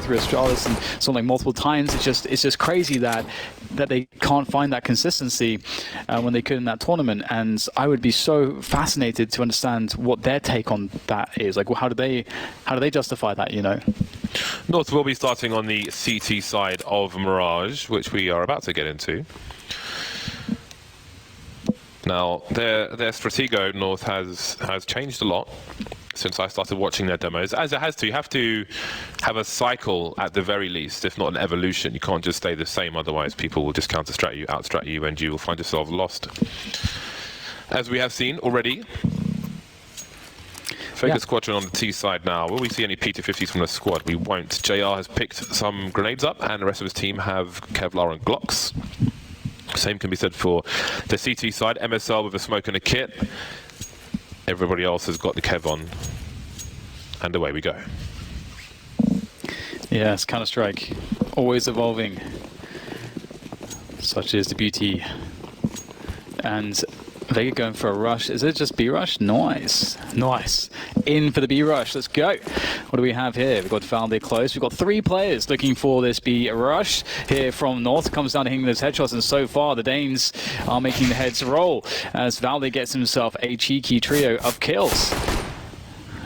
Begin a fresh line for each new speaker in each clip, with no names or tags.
through Astralis and something like multiple times. It's just crazy that they can't find that consistency when they could in that tournament. And I would be so fascinated to understand what their take on that is. Like, well, how do they justify that? You know,
North will be starting on the CT side of Mirage, which we are about to get into. Now, their Stratego, North, has changed a lot since I started watching their demos, as it has to. You have to have a cycle at the very least, if not an evolution. You can't just stay the same, otherwise people will just counter-strat you, out-strat you, and you will find yourself lost. As we have seen already, Vega Squadron on the T side now. Will we see any P250s from the squad? We won't. JR has picked some grenades up, and the rest of his team have Kevlar and Glocks. Same can be said for the CT side. MSL with a smoke and a kit. Everybody else has got the Kev on. And away we go.
Yes, Counter-Strike. Always evolving. Such is the beauty. And Vega going for a rush. Is it just B rush? Nice. Nice. In for the B rush. Let's go. What do we have here? We've got Valde close. We've got 3 players looking for this B rush here from North. Comes down to hitting those headshots, and so far the Danes are making the heads roll as Valde gets himself a cheeky trio of kills.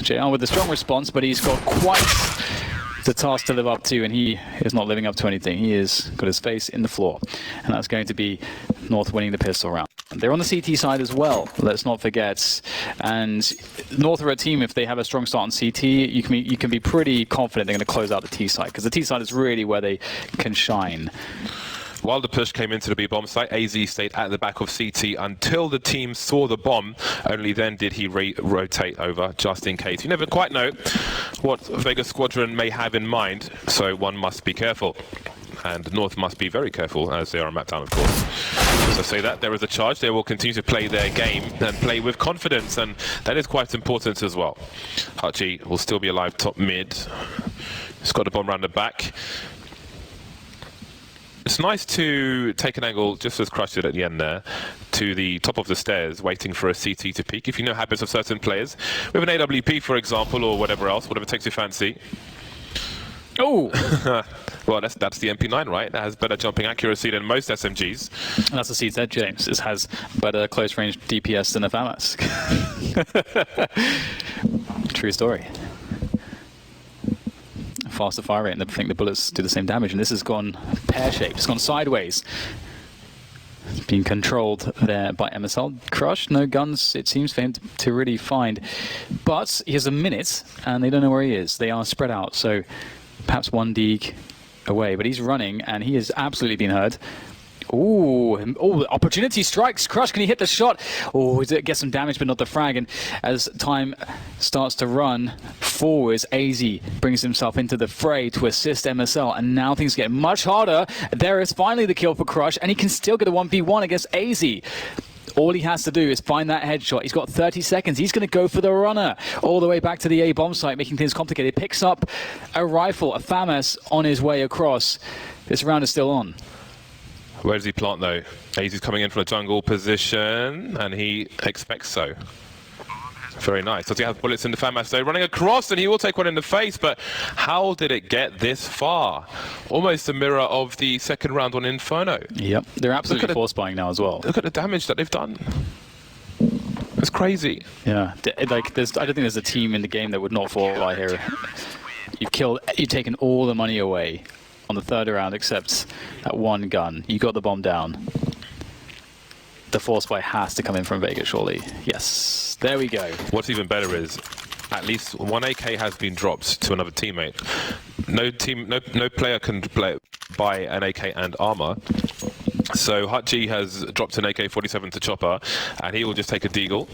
JR with a strong response, but he's got quite the task to live up to, and he is not living up to anything. He has got his face in the floor, and that's going to be North winning the pistol round. They're on the CT side as well, let's not forget. And North are a team, if they have a strong start on CT, you can be pretty confident they're going to close out the T side, because the T side is really where they can shine.
While the push came into the B-bomb site, AZ stayed at the back of CT until the team saw the bomb. Only then did he rotate over, just in case. You never quite know what Vega Squadron may have in mind, so one must be careful. And North must be very careful, as they are on map down, of course. As I say that, there is a charge. They will continue to play their game and play with confidence, and that is quite important as well. Hachi will still be alive top mid. He's got the bomb round the back. It's nice to take an angle, just as Crush did at the end there, to the top of the stairs, waiting for a CT to peek. If you know habits of certain players, with an AWP, for example, or whatever else, whatever takes your fancy.
Oh!
Well, that's the MP9, right? That has better jumping accuracy than most SMGs.
And that's the CZ, James. It has better close-range DPS than a FAMAS. True story. Faster fire rate, and I think the bullets do the same damage, and this has gone pear-shaped. It's gone sideways. It's being controlled there by MSL. Crush, no guns, it seems, for him to really find. But he has a minute, and they don't know where he is. They are spread out, so perhaps one deeg away. But he's running, and he has absolutely been hurt. Ooh, oh, opportunity strikes. Crush, can he hit the shot? Oh, he gets some damage, but not the frag. And as time starts to run forwards, AZ brings himself into the fray to assist MSL. And now things get much harder. There is finally the kill for Crush, and he can still get a 1v1 against AZ. All he has to do is find that headshot. He's got 30 seconds. He's going to go for the runner all the way back to the A bomb site, making things complicated. He picks up a rifle, a FAMAS, on his way across. This round is still on.
Where does he plant, though? AZ's coming in from the jungle position, and he expects so. Very nice. Does he have bullets in the FAMAS, though? Running across, and he will take one in the face, but how did it get this far? Almost a mirror of the second round on Inferno.
Yep, they're absolutely force-buying now as well.
Look at the damage that they've done. It's crazy.
Yeah, like I don't think there's a team in the game that would not fall by here. You've taken all the money away on the third round, except that one gun. You got the bomb down. The force buy has to come in from Vega, surely. Yes, there we go.
What's even better is, at least one AK has been dropped to another teammate. No player can buy an AK and armor. So Hachi has dropped an AK-47 to Chopper, and he will just take a deagle.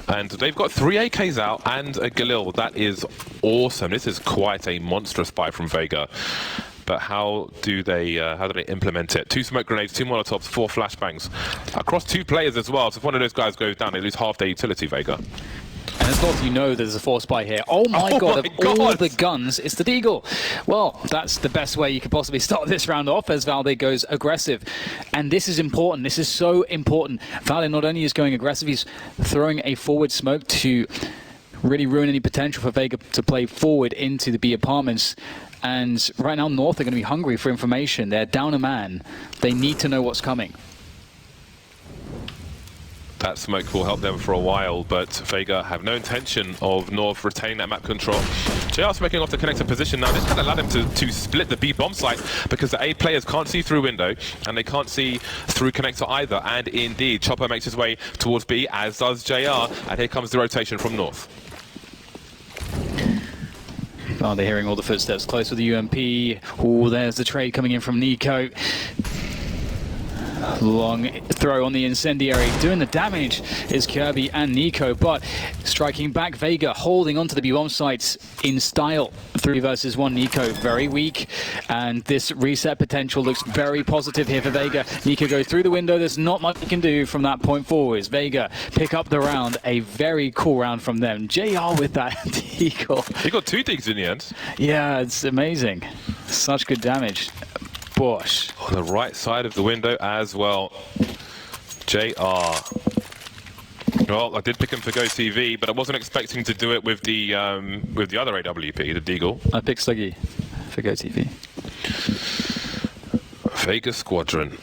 And they've got 3 AKs out and a Galil. That is awesome. This is quite a monstrous buy from Vega. But how do they implement it? 2 smoke grenades, 2 molotovs, 4 flashbangs. Across 2 players as well. So if one of those guys goes down, they lose half their utility, Vega.
And as long as you know there's a force buy here. Oh my god, of all the guns, it's the deagle. Well, that's the best way you could possibly start this round off, as Valde goes aggressive. And this is important. This is so important. Valde not only is going aggressive, he's throwing a forward smoke to really ruin any potential for Vega to play forward into the B apartments. And right now, North are going to be hungry for information. They're down a man. They need to know what's coming.
That smoke will help them for a while, but Vega have no intention of North retaining that map control. JR smoking off the connector position now. This can allow them to split the B bomb site because the A players can't see through window and they can't see through connector either. And indeed, Chopper makes his way towards B, as does JR. And here comes the rotation from North.
Oh, they're hearing all the footsteps close with the UMP. Oh, there's the trade coming in from Nico. Long throw on the incendiary. Doing the damage is Kirby and Nico, but striking back Vega, holding onto the B-bomb sites in style. 3 versus 1, Nico very weak, and this reset potential looks very positive here for Vega. Nico goes through the window. There's not much he can do from that point forwards. Vega pick up the round. A very cool round from them. JR with that deagle.
He got 2 digs in the end.
Yeah, it's amazing. Such good damage. Bush.
On the right side of the window as well. JR. Well, I did pick him for Go TV, but I wasn't expecting to do it with the other AWP, the Deagle.
I picked Sluggy for Go TV.
Vega Squadron.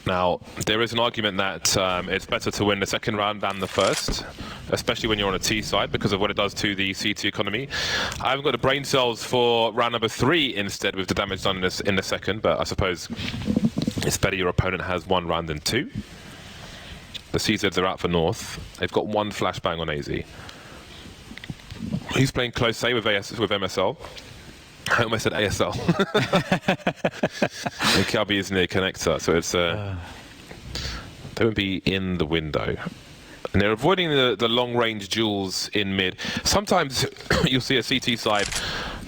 Now, there is an argument that it's better to win the second round than the first, especially when you're on a T side because of what it does to the CT economy. I haven't got the brain cells for round number 3 instead with the damage done in the second, but I suppose it's better your opponent has 1 round than 2. The CZs are out for North. They've got 1 flashbang on AZ. He's playing close say with MSL. I almost said ASL. And Kirby is near connector, so it's they won't be in the window. And they're avoiding the long-range duels in mid. Sometimes you'll see a CT side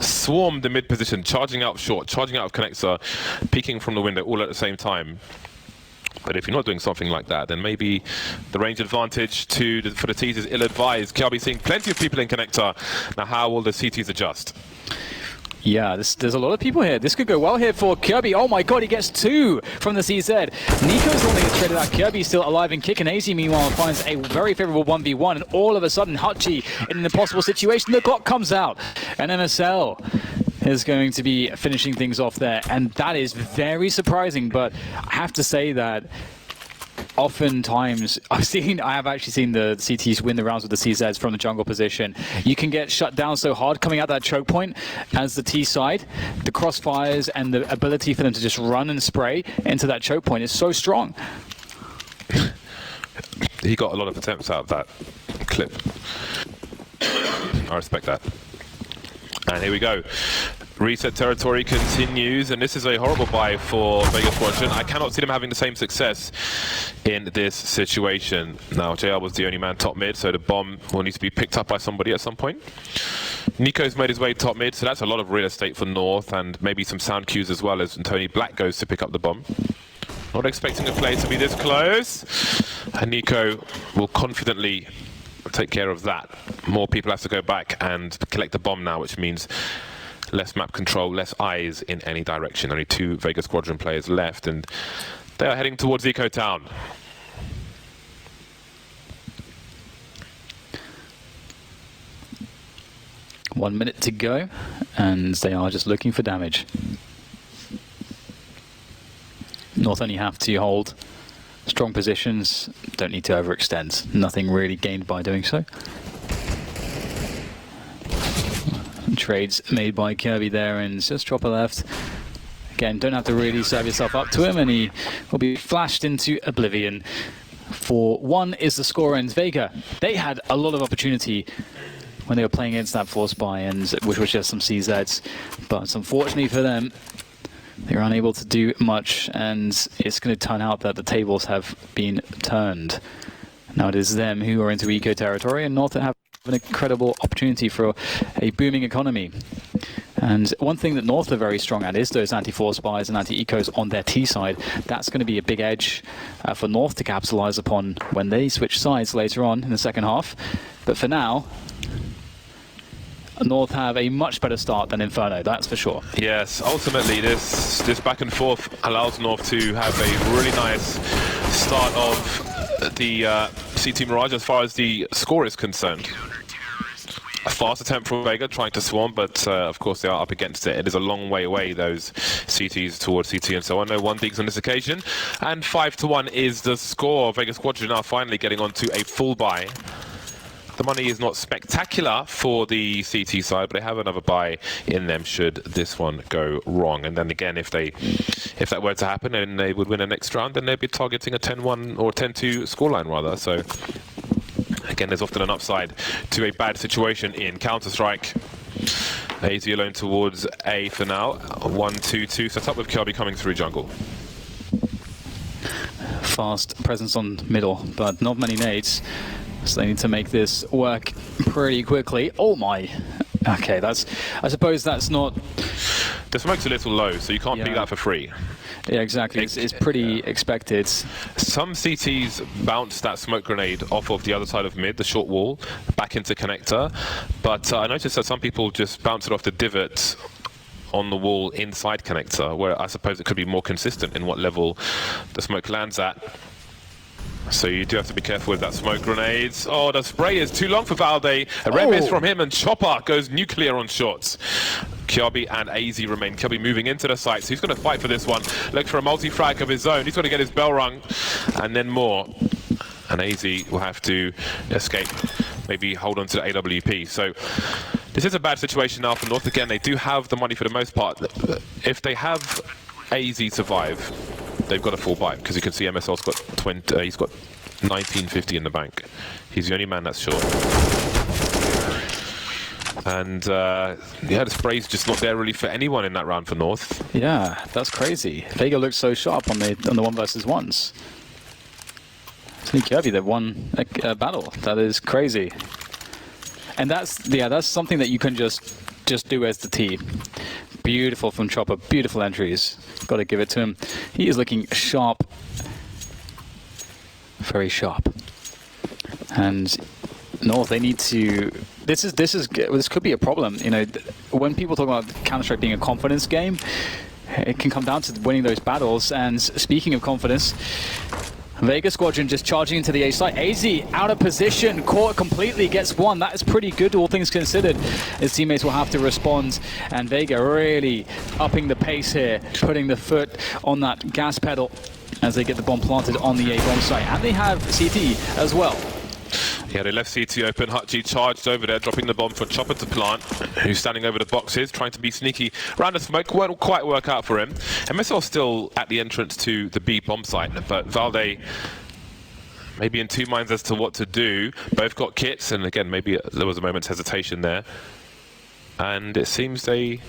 swarm the mid position, charging out short, charging out of connector, peeking from the window all at the same time. But if you're not doing something like that, then maybe the range advantage for the T's is ill-advised. Kirby seeing plenty of people in connector. Now, how will the CTs adjust?
Yeah, there's a lot of people here. This could go well here for Kirby. Oh my god, he gets 2 from the CZ. Nico's the one that gets traded out. Kirby's still alive and kicking. AZ, meanwhile, finds a very favorable 1v1. And all of a sudden, Hutchie in an impossible situation. The clock comes out. And MSL is going to be finishing things off there. And that is very surprising. But I have to say that oftentimes, I have actually seen the CTs win the rounds with the CZs from the jungle position. You can get shut down so hard coming out that choke point as the T side. The crossfires and the ability for them to just run and spray into that choke point is so strong.
He got a lot of attempts out of that clip. I respect that. And here we go. Reset territory continues, and this is a horrible buy for Vega Squadron. I cannot see them having the same success in this situation. Now, JR was the only man top mid, so the bomb will need to be picked up by somebody at some point. Nico's made his way top mid, so that's a lot of real estate for North, and maybe some sound cues as well as Tony Black goes to pick up the bomb. Not expecting the play to be this close, and Nico will confidently take care of that. More people have to go back and collect the bomb now, which means less map control, less eyes in any direction. Only 2 Vega Squadron players left, and they are heading towards Eco Town.
One minute to go, and they are just looking for damage. North only have to hold strong positions, don't need to overextend. Nothing really gained by doing so. Trades made by Kirby there, and just Chopper left. Again, don't have to really serve yourself up to him, and he will be flashed into oblivion. 4-1 is the score, and Vega, they had a lot of opportunity when they were playing against that force buy, and which was just some CZs. But unfortunately for them, they were unable to do much, and it's going to turn out that the tables have been turned. Now it is them who are into eco territory, and North have an incredible opportunity for a booming economy. And one thing that North are very strong at is those anti-force buys and anti-ecos on their T side. That's going to be a big edge for North to capitalize upon when they switch sides later on in the second half. But for now, North have a much better start than Inferno, that's for sure.
Yes, ultimately this back and forth allows North to have a really nice start of the CT Mirage as far as the score is concerned. A fast attempt from Vega trying to swarm, but of course they are up against it. It is a long way away, those CTs towards CT and so on. No 1 digs on this occasion. And 5-1 is the score. Vega Squadron now finally getting onto a full buy. The money is not spectacular for the CT side, but they have another buy in them should this one go wrong. And then again, if that were to happen and they would win the next round, then they'd be targeting a 10-1 or 10-2 scoreline rather. So again, there's often an upside to a bad situation in Counter-Strike. AZ alone towards A for now. 1-2-2 set up with Kirby coming through jungle.
Fast presence on middle, but not many nades. So they need to make this work pretty quickly. Oh my. Okay, I suppose that's not...
The smoke's a little low, so you can't beat that for free.
Yeah, exactly. It's pretty expected.
Some CTs bounce that smoke grenade off of the other side of mid, the short wall, back into connector. But I noticed that some people just bounce it off the divot on the wall inside connector, where I suppose it could be more consistent in what level the smoke lands at. So you do have to be careful with that smoke grenades. Oh, the spray is too long for Valde. A red miss from him, and Chopper goes nuclear on shots. Kirby and AZ remain. Kirby moving into the site, so he's going to fight for this one. Look for a multi-frag of his own. He's going to get his bell rung, and then more. And AZ will have to escape, maybe hold on to the AWP. So this is a bad situation now for North. Again, they do have the money for the most part. If they have AZ survive, they've got a full buy, because you can see MSL's got 20. He's got 1950 in the bank. He's the only man that's short. And yeah, the spray's just not there really for anyone in that round for North.
Yeah, that's crazy. Vega looks so sharp on the 1 versus 1s. It's only Kirby that won a battle. That is crazy. And that's something that you can just do as the team. Beautiful from Chopper, beautiful entries. Got to give it to him. He is looking sharp, very sharp. And North, they need to. This could be a problem. You know, when people talk about Counter-Strike being a confidence game, it can come down to winning those battles. And speaking of confidence, Vega Squadron just charging into the A site. AZ out of position, caught completely, gets one. That is pretty good, all things considered. His teammates will have to respond, and Vega really upping the pace here, putting the foot on that gas pedal as they get the bomb planted on the A bomb site. And they have CT as well.
Yeah, they left CT open. Hutchie charged over there, dropping the bomb for Chopper to plant, who's standing over the boxes, trying to be sneaky. Round of smoke won't quite work out for him. MSL still at the entrance to the B bomb site, but Valde maybe in two minds as to what to do. Both got kits, and again, maybe there was a moment's hesitation there. And it seems they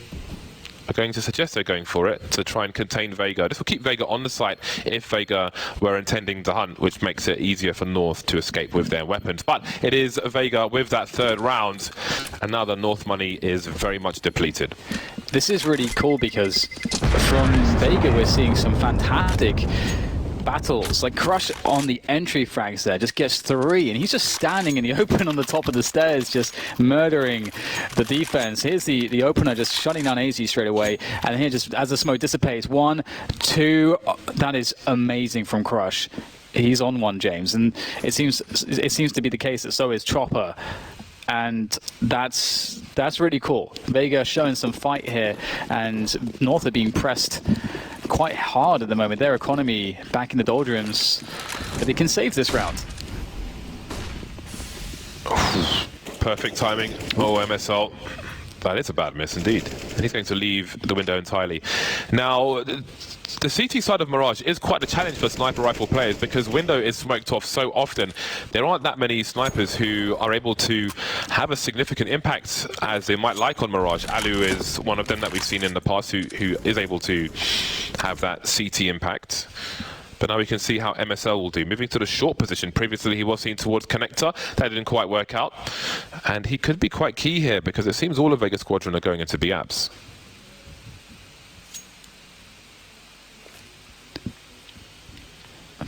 are going to suggest they're going for it to try and contain Vega. This will keep Vega on the site if Vega were intending to hunt, which makes it easier for North to escape with their weapons. But it is Vega with that third round, and now the North money is very much depleted.
This is really cool because from Vega we're seeing some fantastic battles. Like Crush on the entry frags there just gets 3, and he's just standing in the open on the top of the stairs, just murdering the defense. Here's the opener just shutting down AZ straight away, and here just as the smoke dissipates, 1, 2, that is amazing from Crush. He's on one, James, and it seems to be the case that so is Chopper. And that's really cool. Vega showing some fight here, and North are being pressed quite hard at the moment. Their economy back in the doldrums, but they can save this round.
Perfect timing. Oh, MSL. That is a bad miss indeed. And he's going to leave the window entirely. Now, the CT side of Mirage is quite a challenge for sniper rifle players because window is smoked off so often. There aren't that many snipers who are able to have a significant impact as they might like on Mirage. Alu is one of them that we've seen in the past who is able to have that CT impact. But now we can see how MSL will do. Moving to the short position. Previously he was seen towards connector. That didn't quite work out. And he could be quite key here because it seems all of Vega Squadron are going into B apps.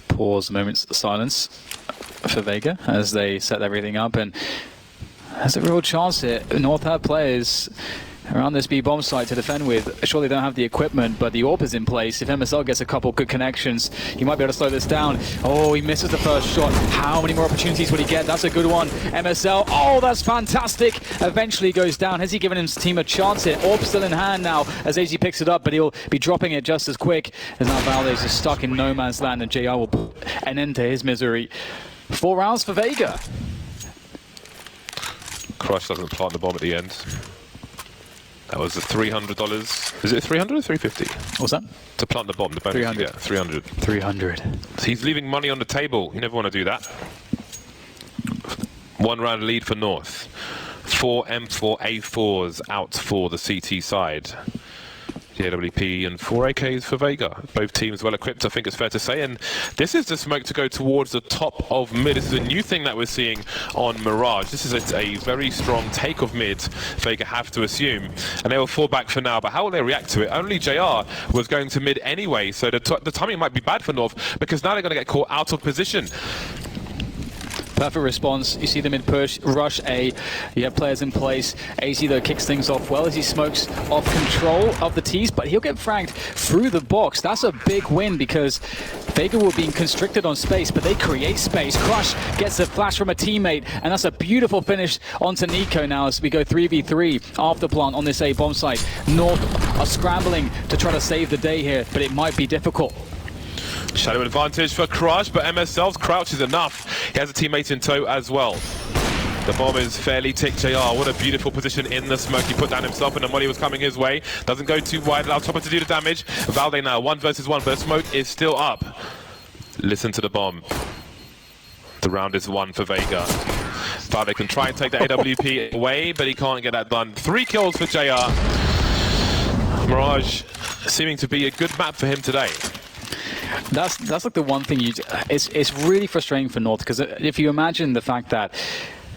Pause, moments of silence for Vega as they set everything up, and there's a real chance here. North have players around this B bomb site to defend with. Surely they don't have the equipment, but the AWP is in place. If MSL gets a couple good connections, he might be able to slow this down. Oh, he misses the first shot. How many more opportunities would he get? That's a good one. MSL, oh, that's fantastic. Eventually goes down. Has he given his team a chance here? AWP still in hand now as AZ picks it up, but he'll be dropping it just as quick. As now Valdez is stuck in no man's land, and JR will put an end to his misery. 4 rounds for Vega.
Crush doesn't plant the bomb at the end. That was the $300. Is it 300 or 350?
What's that?
To plant the bomb, the bonus.
300.
Yeah, 300.
300.
So he's leaving money on the table. You never want to do that. 1 round lead for North. 4 M4 A4s out for the CT side. The AWP and 4 AKs for Vega. Both teams well equipped, I think it's fair to say. And this is the smoke to go towards the top of mid. This is a new thing that we're seeing on Mirage. This is a very strong take of mid, Vega have to assume. And they will fall back for now, but how will they react to it? Only JR was going to mid anyway, so the timing might be bad for North, because now they're going to get caught out of position.
Perfect response. You see them in push, rush A. You have players in place. AZ though kicks things off well as he smokes off control of the T's, but he'll get fragged through the box. That's a big win because Vega were being constricted on space, but they create space. Crush gets a flash from a teammate, and that's a beautiful finish onto Nico now as we go 3v3 after plant on this A bomb site. North are scrambling to try to save the day here, but it might be difficult.
Shadow advantage for Crush, but MSL's crouch is enough. He has a teammate in tow as well. The bomb is fairly ticked. JR, what a beautiful position in the smoke. He put down himself and the money was coming his way. Doesn't go too wide, allows Chopper to do the damage. Valde now, 1 versus 1, but the smoke is still up. Listen to the bomb. The round is 1 for Vega. Valde can try and take the AWP away, but he can't get that done. 3 kills for JR. Mirage seeming to be a good map for him today.
That's like the one thing it's really frustrating for North, because if you imagine the fact that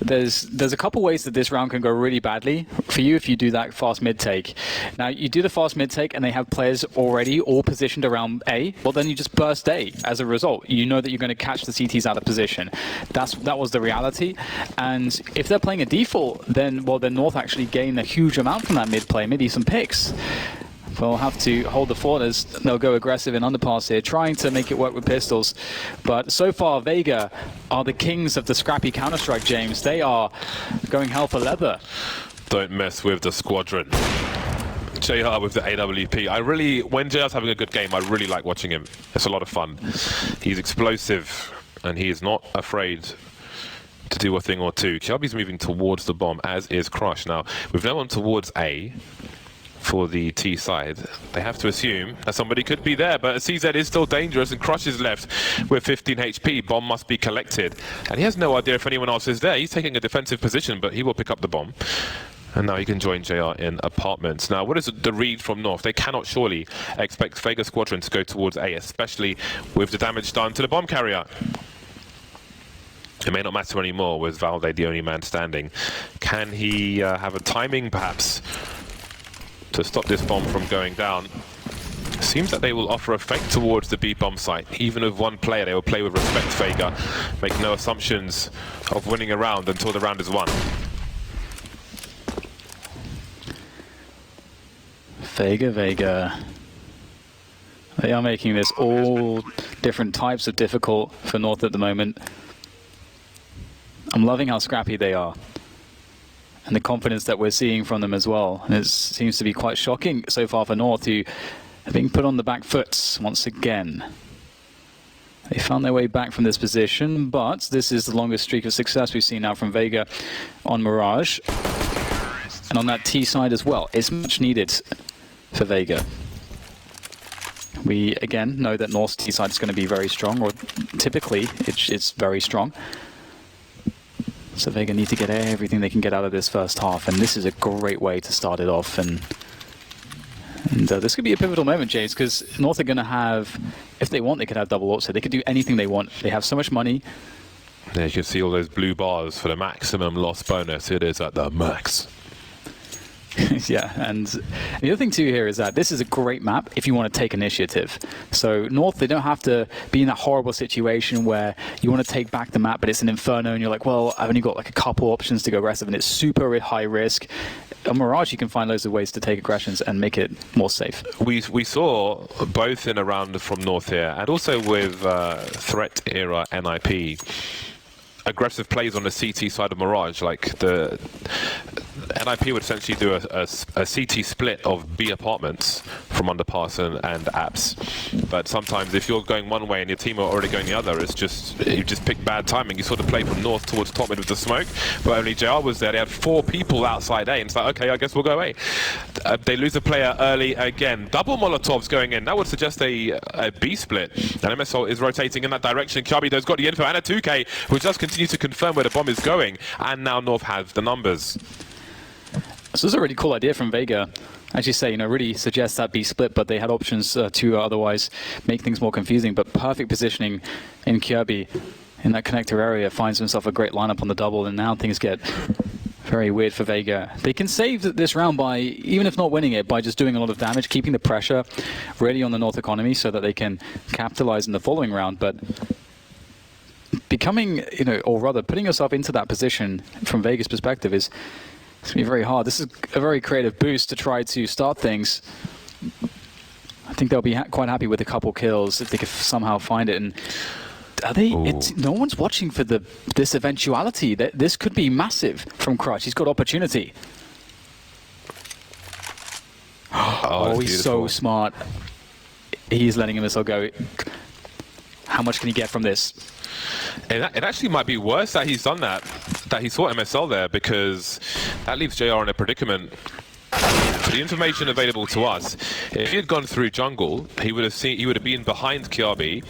there's a couple ways that this round can go really badly for you if you do that fast mid take. Now you do the fast mid take and they have players already all positioned around A, well then you just burst A as a result. You know that you're going to catch the CTs out of position. That was the reality. And if they're playing a default, then North actually gain a huge amount from that mid play, maybe some picks. They'll have to hold the fort as they'll go aggressive in underpass here, trying to make it work with pistols. But so far, Vega are the kings of the scrappy Counter-Strike, James. They are going hell for leather.
Don't mess with the squadron. JR with the AWP. When JR's having a good game, I really like watching him. It's a lot of fun. He's explosive, and he is not afraid to do a thing or two. Shelby's moving towards the bomb, as is Crush. Now, with no one towards A, for the T side, they have to assume that somebody could be there, but CZ is still dangerous and Crush is left with 15 HP. Bomb must be collected, and he has no idea if anyone else is there. He's taking a defensive position, but he will pick up the bomb. And now he can join JR in apartments. Now, what is the read from North? They cannot surely expect Vega Squadron to go towards A, especially with the damage done to the bomb carrier. It may not matter anymore with Valde the only man standing. Can he have a timing, perhaps, to stop this bomb from going down? Seems that they will offer a fake towards the B bomb site. Even with 1 player, they will play with respect. Vega make no assumptions of winning a round until the round is won.
Vega. They are making this all different types of difficult for North at the moment. I'm loving how scrappy they are, and the confidence that we're seeing from them as well. And it seems to be quite shocking so far for North, who are being put on the back foot once again. They found their way back from this position, but this is the longest streak of success we've seen now from Vega on Mirage. And on that T side as well. It's much needed for Vega. We, again, know that North's T side is going to be very strong, or typically it's very strong. So Vega need to get everything they can get out of this first half, and this is a great way to start it off. And this could be a pivotal moment, James, because North are going to have, if they want, they could have double ult, so they could do anything they want. They have so much money.
There you can see all those blue bars for the maximum loss bonus. It is at the max.
Yeah, and the other thing too here is that this is a great map if you want to take initiative. So North, they don't have to be in that horrible situation where you want to take back the map, but it's an inferno and you're like, well, I've only got like a couple options to go aggressive, and it's super high risk. On Mirage, you can find loads of ways to take aggressions and make it more safe.
We saw both in a round from North here, and also with Threat era NIP, aggressive plays on the CT side of Mirage. Like the NIP would essentially do a CT split of B apartments from underpass and apps. But sometimes if you're going one way and your team are already going the other, it's just you just pick bad timing. You saw the play from North towards top mid with the smoke, but only JR was there. They had 4 people outside A, and it's like, okay, I guess we'll go A. They lose a player early again. Double Molotovs going in. That would suggest a B split. And MSL is rotating in that direction. Kyabido's got the info and a 2K, which does continue to confirm where the bomb is going. And now North has the numbers.
So this is a really cool idea from Vega. As you say, really suggests that B split, but they had options to otherwise make things more confusing. But perfect positioning in Kirby in that connector area, finds himself a great lineup on the double, and now things get very weird for Vega. They can save this round by, even if not winning it, by just doing a lot of damage, keeping the pressure really on the North economy so that they can capitalize in the following round. But becoming, or rather putting yourself into that position from Vega's perspective is it's going to be very hard. This is a very creative boost to try to start things. I think they'll be quite happy with a couple kills if they could somehow find it. And are they? No one's watching for this eventuality. This could be massive from Crush. He's got opportunity. Oh, he's so smart. He's letting himself go. How much can he get from this?
It actually might be worse that he's done that he saw MSL there, because that leaves JR in a predicament. For the information available to us, if he had gone through jungle, he would have been behind Kiabi,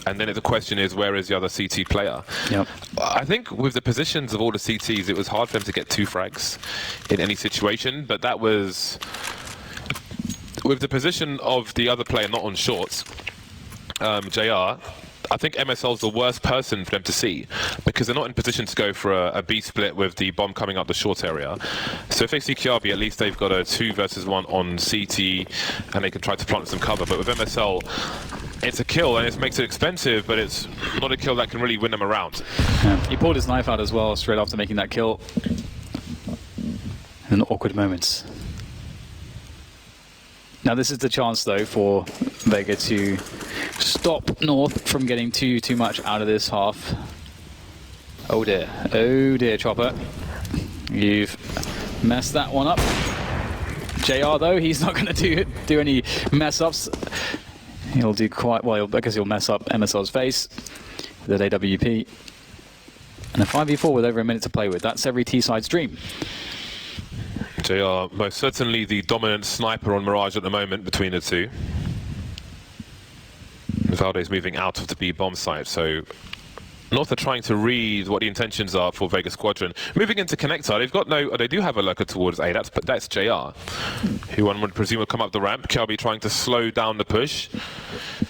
and then the question is, where is the other CT player?
Yep.
I think with the positions of all the CTs, it was hard for them to get 2 frags in any situation, but that was with the position of the other player not on shorts, JR. I think MSL's the worst person for them to see, because they're not in position to go for a B split with the bomb coming up the short area. So if they see Kiabi, at least they've got a 2 versus 1 on CT, and they can try to plant some cover. But with MSL, it's a kill, and it makes it expensive, but it's not a kill that can really win them around.
Yeah. He pulled his knife out as well straight after making that kill. In awkward moments. Now this is the chance though for Vega to stop North from getting too much out of this half. Oh dear, Chopper. You've messed that one up. JR though, he's not going to do any mess ups. He'll do quite well. I guess he'll mess up MSL's face with that AWP. And a 5v4 with over a minute to play with. That's every T-side's dream.
JR, most certainly the dominant sniper on Mirage at the moment between the two. Valde's moving out of the B bomb site, so North are trying to read what the intentions are for Vega Squadron. Moving into connector, they've got they do have a lurker towards A. That's JR, who one would presume will come up the ramp. Kelby trying to slow down the push.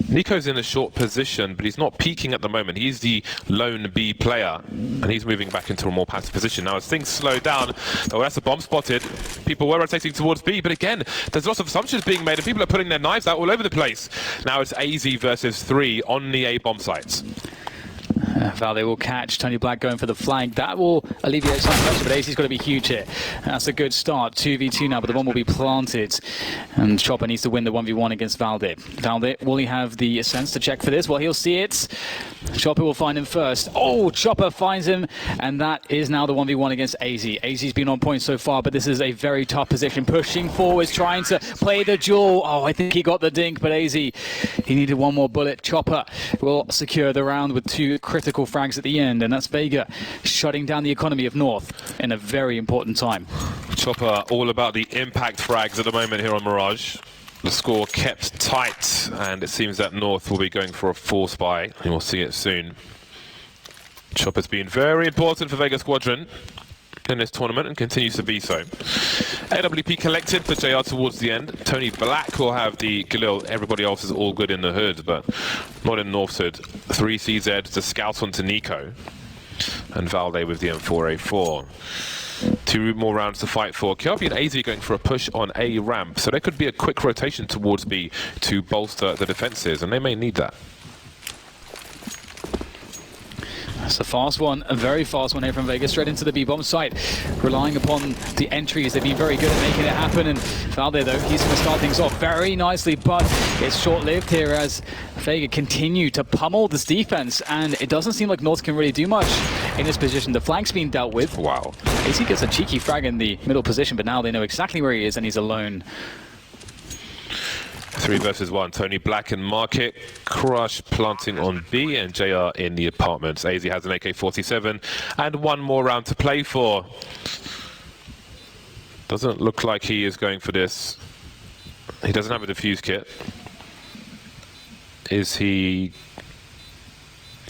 Nico's in a short position, but he's not peaking at the moment. He's the lone B player, and he's moving back into a more passive position. Now, as things slow down, oh, that's a bomb spotted. People were rotating towards B, but again, there's lots of assumptions being made, and people are putting their knives out all over the place. Now it's AZ versus 3 on the A bomb sites.
Valde will catch Tony Black going for the flank. That will alleviate some pressure, but AC's got to be huge here. That's a good start. 2v2 now, but the bomb will be planted. And Chopper needs to win the 1v1 against Valde. Valde, will he have the sense to check for this? Well, he'll see it. Chopper will find him first. Oh, Chopper finds him, and that is now the 1v1 against AZ. AZ's been on point so far, but this is a very tough position. Pushing forwards, trying to play the duel. Oh, I think he got the dink, but AZ, he needed one more bullet. Chopper will secure the round with 2 critical frags at the end, and that's Vega shutting down the economy of North in a very important time.
Chopper all about the impact frags at the moment here on Mirage. The score kept tight, and it seems that North will be going for a force buy, and we'll see it soon. Chopper's been very important for Vega Squadron in this tournament and continues to be so. AWP collected for JR towards the end. Tony Black will have the Galil. Everybody else is all good in the hood, but not in North's hood. 3 CZ to scout onto Nico, and Valde with the M4A4. 2 more rounds to fight for. Kiavi and AZ going for a push on A ramp, so there could be a quick rotation towards B to bolster the defenses, and they may need that.
It's a fast one, a very fast one here from Vega, straight into the B-bomb site, relying upon the entries. They've been very good at making it happen, and Valde, though, he's going to start things off very nicely, but it's short-lived here as Vega continue to pummel this defense, and it doesn't seem like North can really do much in this position. The flank's being dealt with.
Wow.
AZ gets a cheeky frag in the middle position, but now they know exactly where he is, and he's alone.
3 versus 1. Tony Black in market, Crush planting on B, and JR in the apartments. AZ has an AK-47 and 1 more round to play for. Doesn't look like he is going for this. He doesn't have a defuse kit. Is he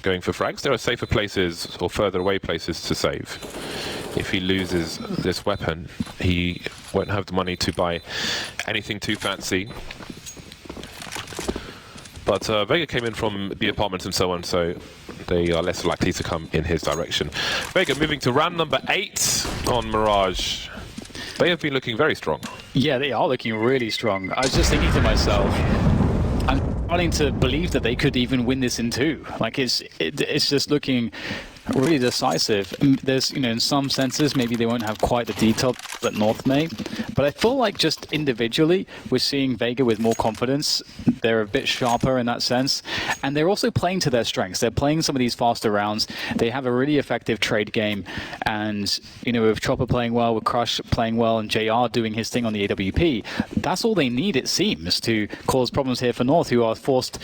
going for frags? There are safer places or further away places to save. If he loses this weapon, he won't have the money to buy anything too fancy. But Vega came in from the apartments and so on, so they are less likely to come in his direction. Vega moving to round number 8 on Mirage. They have been looking very strong.
Yeah, they are looking really strong. I was just thinking to myself, I'm starting to believe that they could even win this in 2. Like, it's just looking really decisive. There's, you know, in some senses, maybe they won't have quite the detail that North may, but I feel like just individually, we're seeing Vega with more confidence. They're a bit sharper in that sense, and they're also playing to their strengths. They're playing some of these faster rounds. They have a really effective trade game, and, you know, with Chopper playing well, with Crush playing well, and JR doing his thing on the AWP, that's all they need, it seems, to cause problems here for North, who are forced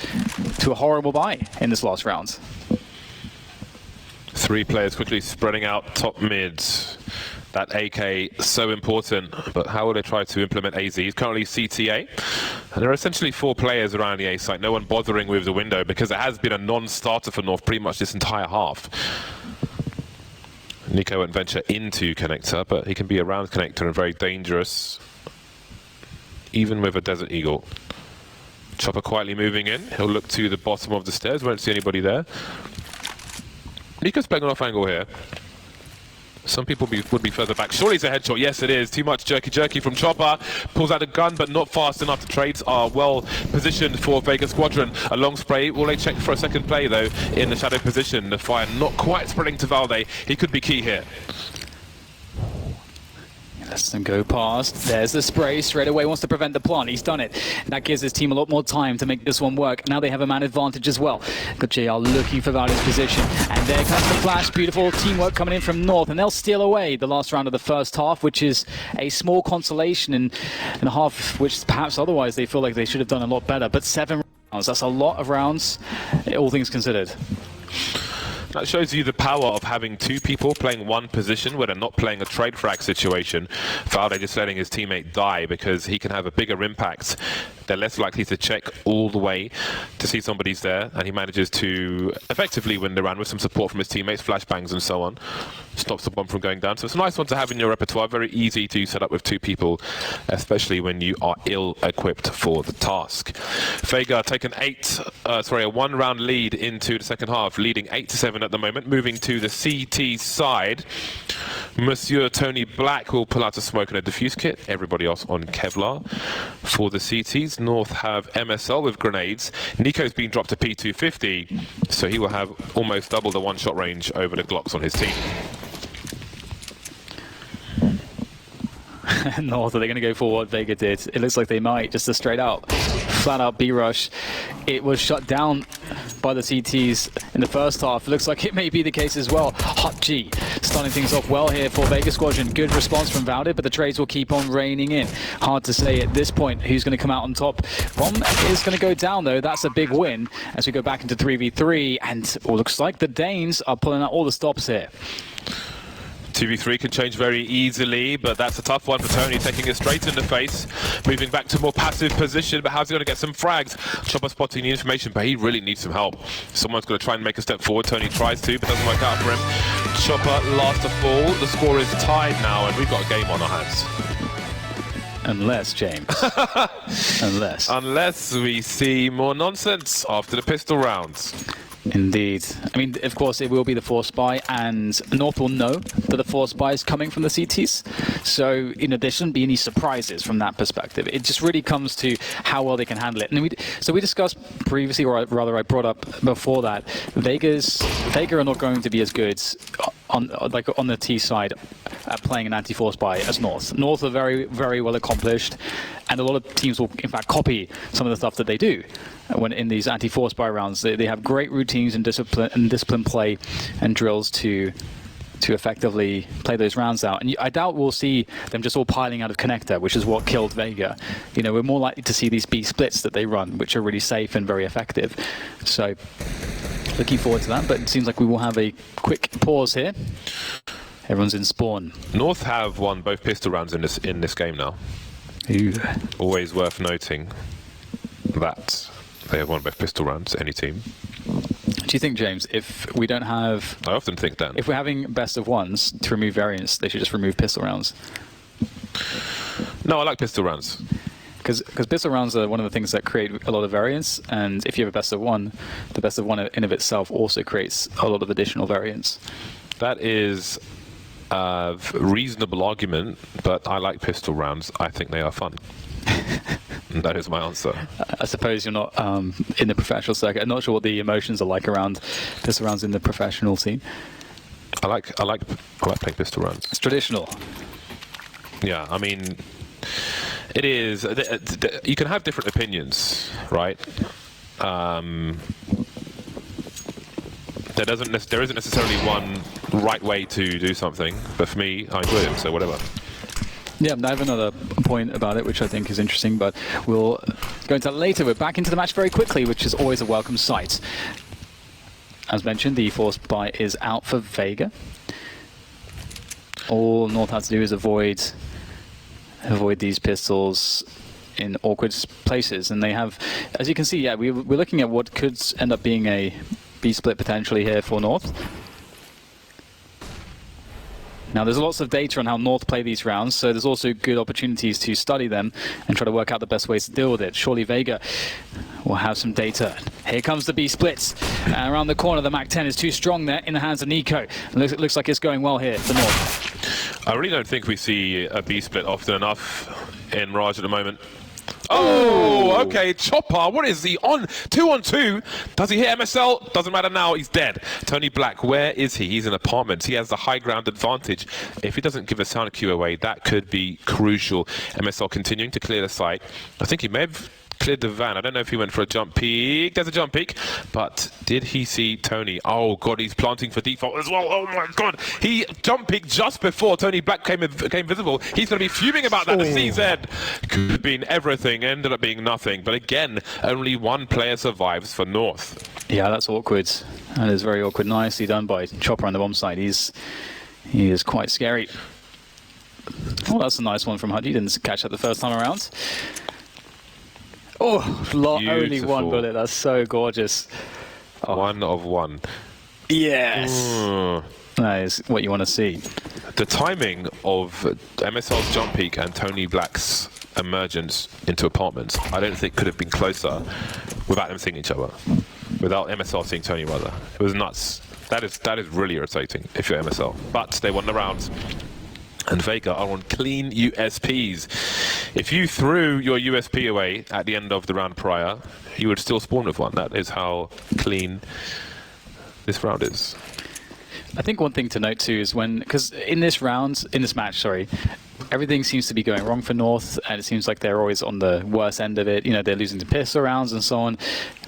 to a horrible bye in this last round.
3 players quickly spreading out top mid. That AK so important, but how will they try to implement AZ? He's currently CTA, and there are essentially 4 players around the A site. No one bothering with the window because it has been a non-starter for North pretty much this entire half. Nico won't venture into connector, but he can be around connector and very dangerous, even with a Desert Eagle. Chopper quietly moving in. He'll look to the bottom of the stairs. Won't see anybody there. Nico's playing an off angle here. Some people would be further back. Surely it's a headshot. Yes, it is. Too much jerky from Chopper. Pulls out a gun, but not fast enough. The trades are well positioned for Vega Squadron. A long spray. Will they check for a second play, though, in the shadow position? The fire not quite spreading to Valde. He could be key here.
Lets them go past. There's the spray. Straight away wants to prevent the plant. He's done it. That gives his team a lot more time to make this one work. Now they have a man advantage as well. Got JR looking for Valde's position. And there comes the flash. Beautiful teamwork coming in from North. And they'll steal away the last round of the first half, which is a small consolation in a half which perhaps otherwise they feel like they should have done a lot better. But 7 rounds, that's a lot of rounds, all things considered.
That shows you the power of having 2 people playing one position where they're not playing a trade frag situation. Valde just letting his teammate die because he can have a bigger impact. They're less likely to check all the way to see somebody's there, and he manages to effectively win the round with some support from his teammates, flashbangs and so on. Stops the bomb from going down. So it's a nice one to have in your repertoire. Very easy to set up with 2 people, especially when you are ill-equipped for the task. Vega taken a 1-round lead into the second half, leading 8-7 at the moment. Moving to the CT side, Monsieur Tony Black will pull out a smoke and a diffuse kit. Everybody else on Kevlar. For the CTs, North have MSL with grenades. Nico's been dropped to P250, so he will have almost double the one-shot range over the Glocks on his team.
North, are they going to go for what Vega did? It looks like they might, just a straight out, flat out B rush. It was shut down by the CTs in the first half. It looks like it may be the case as well. Hot G starting things off well here for Vega Squadron. Good response from Valde, but the trades will keep on raining in. Hard to say at this point who's going to come out on top. Bomb is going to go down though. That's a big win as we go back into 3v3, and it looks like the Danes are pulling out all the stops here.
2v3 can change very easily, but that's a tough one for Tony, taking it straight in the face. Moving back to more passive position, but how's he going to get some frags? Chopper spotting the information, but he really needs some help. Someone's going to try and make a step forward. Tony tries to, but doesn't work out for him. Chopper last to fall. The score is tied now, and we've got a game on our hands.
Unless, James. Unless.
Unless we see more nonsense after the pistol rounds.
Indeed. I mean, of course, it will be the force buy, and North will know that the force buy is coming from the CTs. So, there shouldn't be any surprises from that perspective. It just really comes to how well they can handle it. And we discussed previously, or rather, I brought up before that, Vega are not going to be as good on the T side at playing an anti-force buy as North. North are very, very well accomplished, and a lot of teams will, in fact, copy some of the stuff that they do when in these anti-force buy rounds. They have great routines and discipline play and drills to effectively play those rounds out. And I doubt we'll see them just all piling out of connector, which is what killed Vega. We're more likely to see these B splits that they run, which are really safe and very effective. So looking forward to that, but it seems like we will have a quick pause here. Everyone's in spawn.
North have won both pistol rounds in this game now.
Ooh.
Always worth noting that they have won both pistol rounds, any team.
Do you think, James, if we don't have...
I often think that.
If we're having best of ones to remove variants, they should just remove pistol rounds?
No, I like pistol rounds.
Because pistol rounds are one of the things that create a lot of variance, and if you have a best of one, the best of one in of itself also creates a lot of additional variance.
That is a reasonable argument, but I like pistol rounds. I think they are fun. And that is my answer.
I suppose you're not in the professional circuit. I'm not sure what the emotions are like around pistol rounds in the professional scene.
I like playing pistol rounds.
It's traditional.
Yeah, I mean, it is. You can have different opinions, right? There isn't necessarily one right way to do something, but for me, I enjoy it, so whatever.
Yeah, I have another point about it, which I think is interesting, but we'll go into that later. We're back into the match very quickly, which is always a welcome sight. As mentioned, the force buy is out for Vega. All North has to do is avoid these pistols in awkward places, and they have, as you can see, yeah, we're looking at what could end up being a B split potentially here for North. Now, there's lots of data on how North play these rounds, so there's also good opportunities to study them and try to work out the best ways to deal with it. Surely Vega will have some data. Here comes the B splits. Around the corner, the MAC-10 is too strong there in the hands of Nico. It looks like it's going well here for North.
I really don't think we see a B split often enough in Raj at the moment. Oh, okay, Chopper, what is he on? 2-on-2. Does he hit MSL? Doesn't matter now, he's dead. Tony Black, where is he? He's in apartments. He has the high ground advantage. If he doesn't give a sound cue away, that could be crucial. MSL continuing to clear the site. I think he may have cleared the van. I don't know if he went for a jump peek. There's a jump peek. But did he see Tony? Oh, God, he's planting for default as well. Oh, my God. He jump peeked just before Tony Black became visible. He's going to be fuming about that. The CZ could have been everything. Ended up being nothing. But again, only one player survives for North.
Yeah, that's awkward. That is very awkward. Nicely done by Chopper on the bomb side. He is quite scary. Oh, that's a nice one from Hudgy. Didn't catch that the first time around. Oh, only one bullet. That's so gorgeous. Oh.
1 of 1.
Yes. That is what you want to see.
The timing of MSL's jump peak and Tony Black's emergence into apartments, I don't think could have been closer without them seeing each other. Without MSL seeing Tony, rather. It was nuts. That is really irritating if you're MSL. But they won the round. And Vega are on clean USPs. If you threw your USP away at the end of the round prior, you would still spawn with one. That is how clean this round is.
I think one thing to note too is because in this match, everything seems to be going wrong for North, and it seems like they're always on the worst end of it. They're losing to pistol rounds and so on.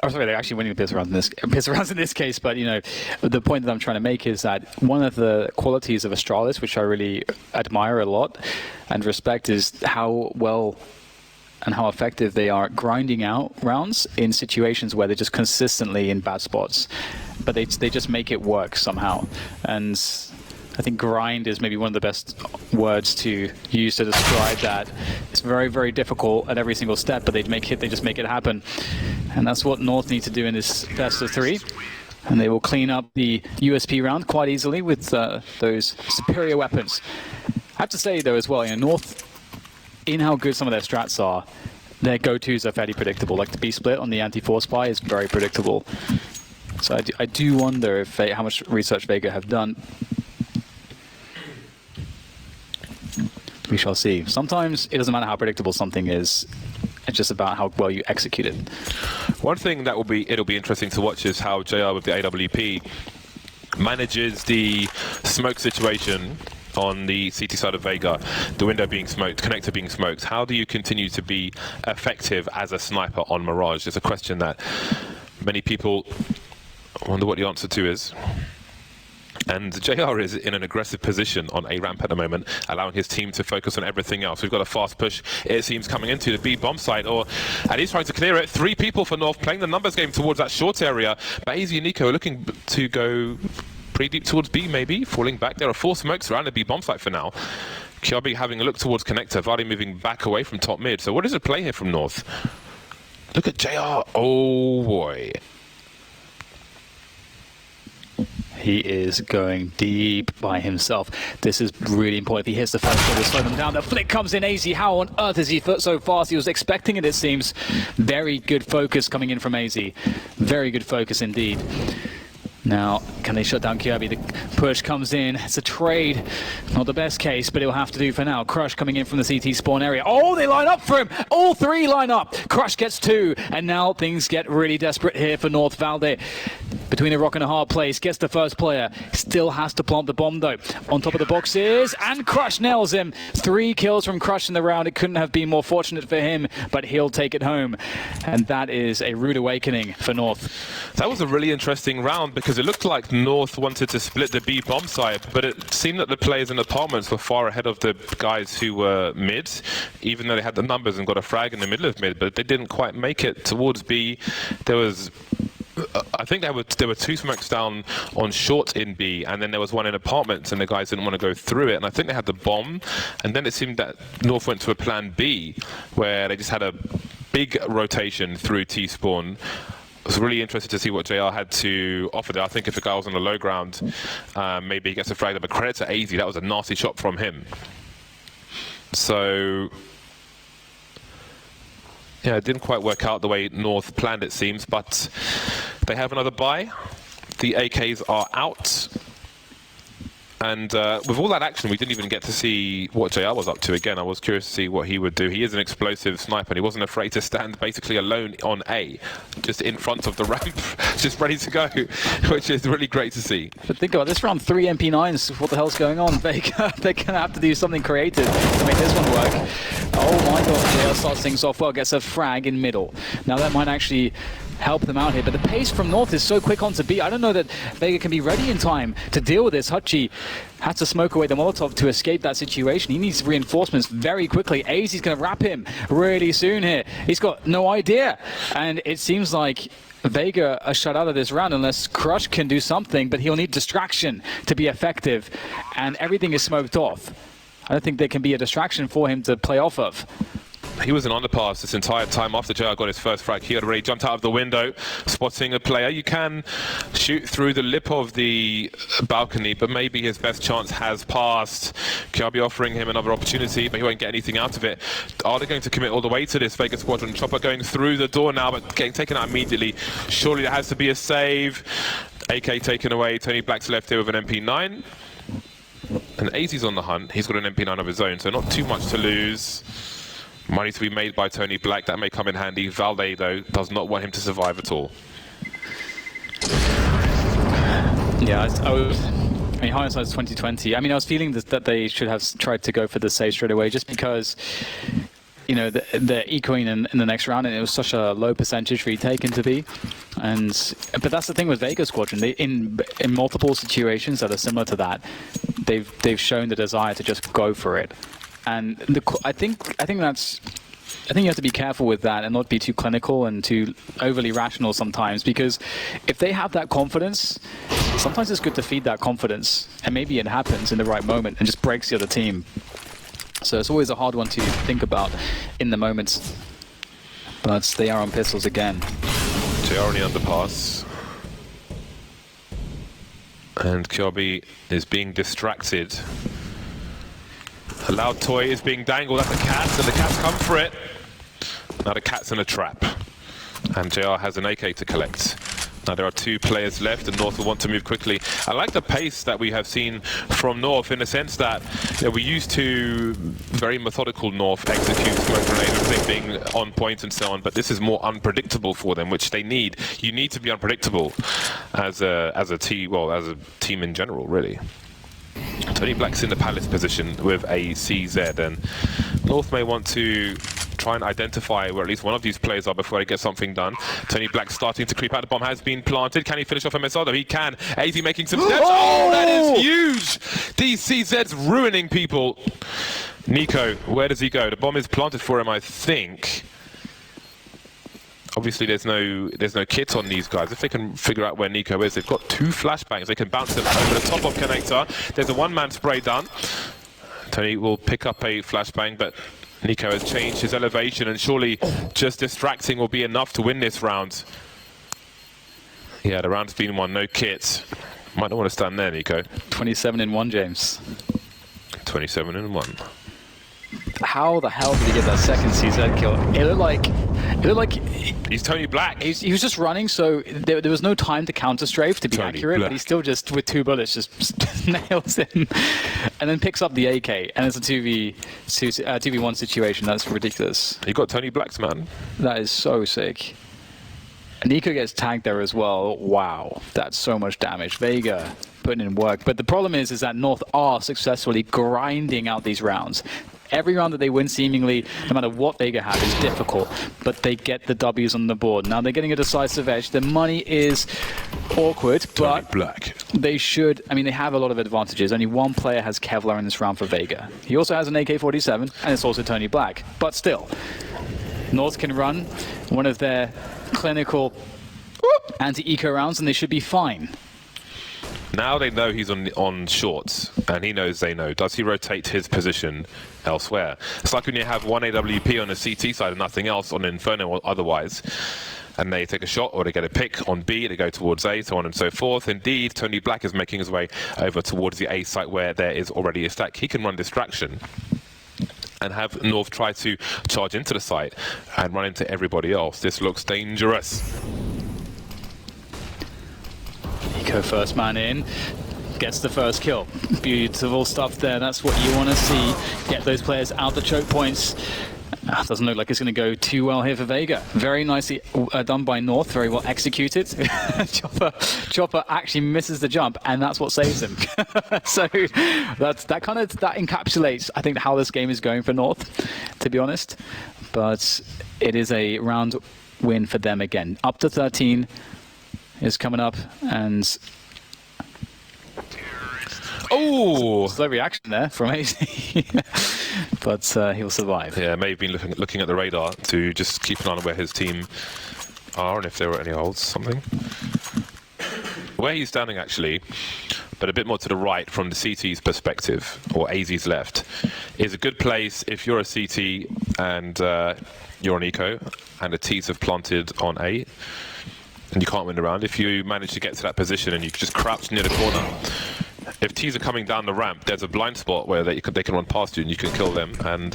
Oh, sorry, they're actually winning the pistol rounds in this case. But the point that I'm trying to make is that one of the qualities of Astralis, which I really admire a lot and respect, is how well and how effective they are grinding out rounds in situations where they're just consistently in bad spots, but they just make it work somehow. And I think grind is maybe one of the best words to use to describe that. It's very, very difficult at every single step, but they just make it happen. And that's what North need to do in this best of 3. And they will clean up the USP round quite easily with those superior weapons. I have to say though as well, North, in how good some of their strats are, their go-tos are fairly predictable. Like the B split on the anti-force buy is very predictable. So I do wonder if how much research Vega have done. We shall see. Sometimes it doesn't matter how predictable something is. It's just about how well you execute it.
One thing that it'll be interesting to watch is how JR with the AWP manages the smoke situation on the CT side of Vega, the window being smoked, connector being smoked. How do you continue to be effective as a sniper on Mirage? It's a question that many people wonder what the answer to is. And JR is in an aggressive position on A ramp at the moment, allowing his team to focus on everything else. We've got a fast push, it seems, coming into the B bomb site, and he's trying to clear it. 3 people for North playing the numbers game towards that short area. But AZ and Nico are looking to go pretty deep towards B, maybe, falling back. There are 4 smokes around the B bomb site for now. Kjabi having a look towards connector, Vardy moving back away from top mid. So what is the play here from North? Look at JR. Oh boy.
He is going deep by himself. This is really important. If he hits the first shot, to slow them down. The flick comes in. AZ, how on earth is he so fast? He was expecting it, it seems. Very good focus coming in from AZ. Very good focus indeed. Now, can they shut down Kirby? The push comes in. It's a trade. Not the best case, but it'll have to do for now. Crush coming in from the CT spawn area. Oh, they line up for him. All 3 line up. Crush gets 2. And now things get really desperate here for North. Valde between a rock and a hard place. Gets the first player. Still has to plant the bomb, though. On top of the boxes. And Crush nails him. 3 kills from Crush in the round. It couldn't have been more fortunate for him, but he'll take it home. And that is a rude awakening for North.
That was a really interesting round because it looked like North wanted to split the B bomb site, but it seemed that the players in apartments were far ahead of the guys who were mid, even though they had the numbers and got a frag in the middle of mid, but they didn't quite make it towards B. There was, I think there were 2 smokes down on short in B, and then there was 1 in apartments, and the guys didn't want to go through it, and I think they had the bomb, and then it seemed that North went to a plan B, where they just had a big rotation through T-spawn. I was really interested to see what JR had to offer there. I think if the guy was on the low ground, maybe he gets a frag, but credit to AZ, that was a nasty shot from him. So, yeah, it didn't quite work out the way North planned, it seems, but they have another buy. The AKs are out. And with all that action, we didn't even get to see what JR was up to. Again, I was curious to see what he would do. He is an explosive sniper, and he wasn't afraid to stand basically alone on A, just in front of the ramp, just ready to go, which is really great to see.
But think about this round, 3 MP9s. What the hell's going on? They're going to have to do something creative to make this one work. Oh my god, JR starts things off well, gets a frag in middle. Now that might actually help them out here, but the pace from North is so quick onto B. I don't know that Vega can be ready in time to deal with this. Hutchie has to smoke away the Molotov to escape that situation. He needs reinforcements very quickly. AZ is going to wrap him really soon here. He's got no idea, and it seems like Vega are shut out of this round unless Crush can do something, but he'll need distraction to be effective, and everything is smoked off. I don't think there can be a distraction for him to play off of.
He was an underpass this entire time after JR got his first frag. He had already jumped out of the window, spotting a player. You can shoot through the lip of the balcony, but maybe his best chance has passed. Kjabi offering him another opportunity, but he won't get anything out of it. Are they going to commit all the way to this Vega squadron? Chopper going through the door now, but getting taken out immediately. Surely there has to be a save. AK taken away. Tony Black's left here with an MP9. And AZ's on the hunt. He's got an MP9 of his own, so not too much to lose. Money to be made by Tony Black, that may come in handy. Valde, though, does not want him to survive at all.
Yeah, I mean, hindsight's 2020. I mean, I was feeling that they should have tried to go for the save straight away, just because, you know, they're ecoing in the next round, and it was such a low percentage retaken to be. But that's the thing with Vega Squadron. They, in multiple situations that are similar to that, they've shown the desire to just go for it. And I think you have to be careful with that and not be too clinical and too overly rational sometimes, because if they have that confidence, sometimes it's good to feed that confidence, and maybe it happens in the right moment and just breaks the other team. So it's always a hard one to think about in the moments. But they are on pistols again.
JR on the underpass. And Kjabi is being distracted. A loud toy is being dangled at the cats, and the cats come for it. Now the cat's in a trap. And JR has an AK to collect. Now there are 2 players left, and North will want to move quickly. I like the pace that we have seen from North in the sense that we're used to very methodical North execute smoke grenades, everything being on point and so on, but this is more unpredictable for them, which they need. You need to be unpredictable as a team in general, really. Tony Black's in the Palace position with a CZ, and North may want to try and identify where at least one of these players are before they get something done. Tony Black starting to creep out. The bomb has been planted. Can he finish off a missile? No, he can. AZ making some steps. Oh, that is huge! These CZs ruining people. Nico, where does he go? The bomb is planted for him, I think. Obviously, there's no kit on these guys. If they can figure out where Nico is, they've got 2 flashbangs. They can bounce them over the top of Connector. There's a one-man spray done. Tony will pick up a flashbang, but Nico has changed his elevation, and surely just distracting will be enough to win this round. Yeah, the round's been won. No kit. Might not want to stand there, Nico.
27 in 1, James.
27 in 1.
How the hell did he get that second CZ kill? It looked like
he's Tony Black.
He was just running, so there was no time to counter strafe to be
Tony
accurate,
Black.
but he still just, with 2 bullets, just nails him. And then picks up the AK, and it's a 2v1 situation. That's ridiculous.
You got Tony Black's man.
That is so sick. Nico gets tagged there as well. Wow, that's so much damage. Vega putting in work. But the problem is that North are successfully grinding out these rounds. Every round that they win, seemingly, no matter what Vega have, is difficult, but they get the W's on the board. Now they're getting a decisive edge. The money is awkward, but
Black.
they should, I mean, they have a lot of advantages. Only 1 player has Kevlar in this round for Vega. He also has an AK-47, and it's also Tony Black. But still, North can run one of their clinical anti-eco rounds, and they should be fine.
Now they know he's on shorts, and he knows they know. Does he rotate his position elsewhere? It's like when you have 1 AWP on the CT side and nothing else on Inferno or otherwise, and they take a shot or they get a pick on B, they go towards A, so on and so forth. Indeed, Tony Black is making his way over towards the A site where there is already a stack. He can run distraction and have North try to charge into the site and run into everybody else. This looks dangerous.
Nico, first man in, gets the first kill. Beautiful stuff there. That's what you want to see. Get those players out the choke points. Doesn't look like it's going to go too well here for Vega. Very nicely done by North. Very well executed. Chopper actually misses the jump, and that's what saves him. So that encapsulates, I think, how this game is going for North, to be honest. But it is a round win for them again. Up to 13 is coming up, and
oh,
slow reaction there from AZ. But he'll survive.
Yeah, may have been looking at the radar to just keep an eye on where his team are and if there were any holds, something. Where he's standing, actually, but a bit more to the right from the CT's perspective, or AZ's left, is a good place if you're a CT and you're on eco and the T's have planted on A and you can't win the round. If you manage to get to that position and you just crouch near the corner, if T's are coming down the ramp, there's a blind spot where they can run past you and you can kill them and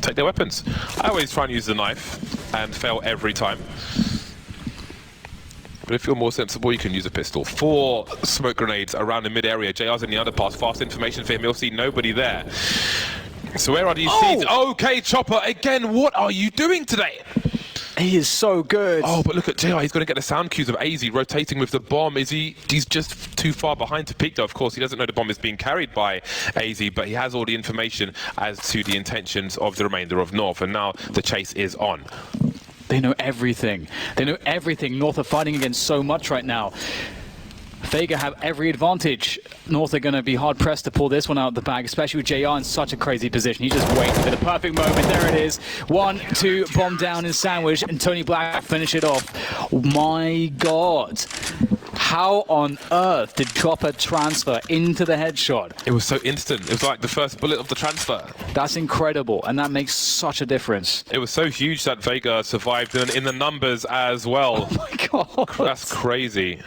take their weapons. I always try and use the knife and fail every time. But if you're more sensible, you can use a pistol. 4 smoke grenades around the mid-area. JR's in the underpass. Fast information for him. He'll see nobody there. So where are these seeds? Okay, Chopper, again, what are you doing today?
He is so good.
Oh, but look at JR. He's going to get the sound cues of AZ rotating with the bomb. He's just too far behind to peek, though. Of course, he doesn't know the bomb is being carried by AZ, but he has all the information as to the intentions of the remainder of North, and now the chase is on.
They know everything. They know everything. North are fighting against so much right now. Vega have every advantage. North are going to be hard-pressed to pull this one out of the bag, especially with JR in such a crazy position. He just waits for the perfect moment. There it is. 1, 2, bomb down and sandwich, and Tony Black finish it off. My God. How on earth did Chopper transfer into the headshot?
It was so instant. It was like the first bullet of the transfer.
That's incredible, and that makes such a difference.
It was so huge that Vega survived in the numbers as well.
Oh my God.
That's crazy.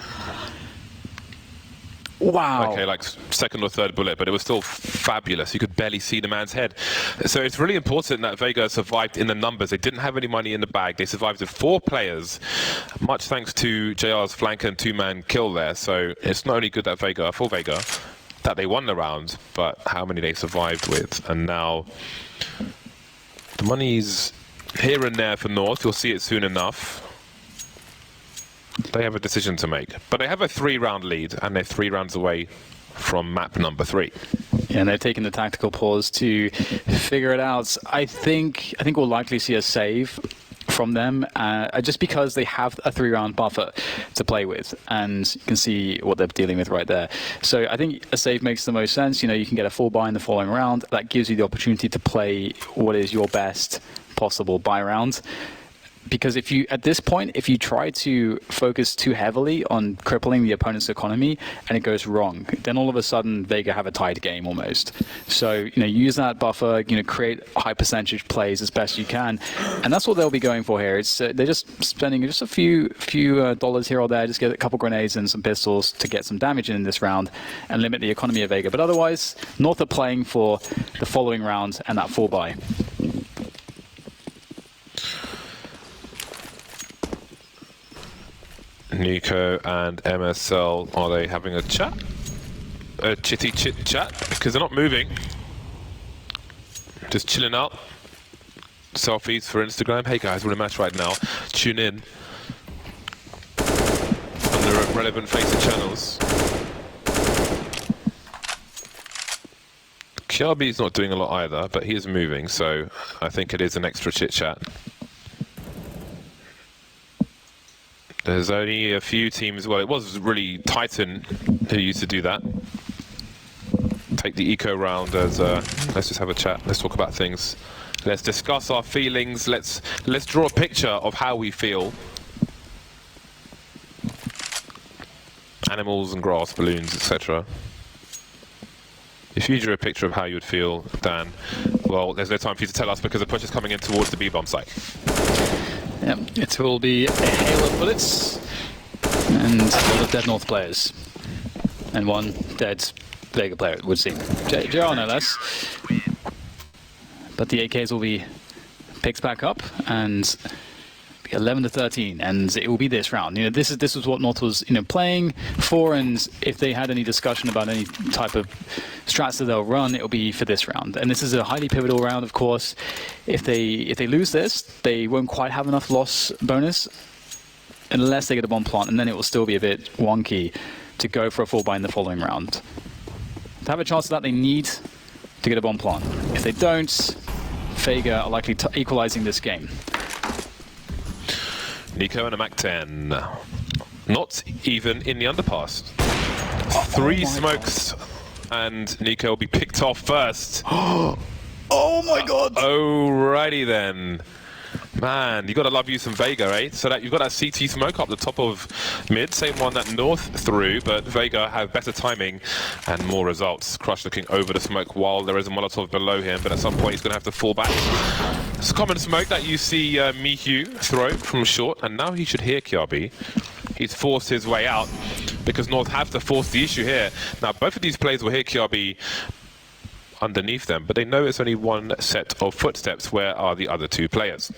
Wow.
Okay, like second or third bullet, but it was still fabulous. You could barely see the man's head. So it's really important that Vega survived in the numbers. They didn't have any money in the bag. They survived with 4 players, much thanks to JR's flank and 2-man kill there. So it's not only good that Vega, for Vega, that they won the round, but how many they survived with. And now the money's here and there for North. You'll see it soon enough. They have a decision to make, but they have a 3-round lead, and they're 3 rounds away from map number 3.
Yeah, and they've taken the tactical pause to figure it out. I think we'll likely see a save from them, just because they have a 3-round buffer to play with, and you can see what they're dealing with right there. So I think a save makes the most sense. You know, you can get a full buy in the following round. That gives you the opportunity to play what is your best possible buy round. Because if you, at this point, if you try to focus too heavily on crippling the opponent's economy and it goes wrong, then all of a sudden Vega have a tied game almost. So, you know, use that buffer, you know, create high percentage plays as best you can. And that's what they'll be going for here. It's they're just spending just a few dollars here or there, just get a couple grenades and some pistols to get some damage in this round and limit the economy of Vega. But otherwise, North are playing for the following round and that full buy.
Nico and MSL, are they having a chat? A chitty chit chat? Because they're not moving. Just chilling out. Selfies for Instagram. Hey guys, we're in a match right now. Tune in on the relevant Facer channels. Kiabi's not doing a lot either, but he is moving, so I think it is an extra chit chat. There's only a few teams, well, it was really Titan who used to do that. Take the eco round as, let's just have a chat, let's talk about things. Let's discuss our feelings, let's draw a picture of how we feel. Animals and grass, balloons, etc. If you drew a picture of how you would feel, Dan, well, there's no time for you to tell us because the push is coming in towards the B-bomb site.
Yeah, it will be a hail of bullets and a lot of dead North players. And 1 dead Vega player, it would seem. JR no less. But the AKs will be picked back up and be 11-13, and it will be this round. You know, this is what North was, you know, playing for, and if they had any discussion about any type of strats that they'll run, it will be for this round. And this is a highly pivotal round, of course. If they lose this, they won't quite have enough loss bonus unless they get a bomb plant, and then it will still be a bit wonky to go for a full buy in the following round. To have a chance of that, they need to get a bomb plant. If they don't, Vega are likely equalizing this game.
Nico and a Mac-10. Not even in the underpass. 3 smokes, and Nico will be picked off first.
Oh my god!
Alrighty then. Man, you gotta love you some Vega, eh? So that you've got that CT smoke up the top of mid, same one that North threw, but Vega have better timing and more results. Crush looking over the smoke while there is a Molotov below him, but at some point he's gonna have to fall back. It's a common smoke that you see Mihu throw from short, and now he should hear Kiabi. He's forced his way out because North have to force the issue here. Now both of these players will hear Kiabi underneath them, but they know it's only 1 set of footsteps. Where are the other 2 players?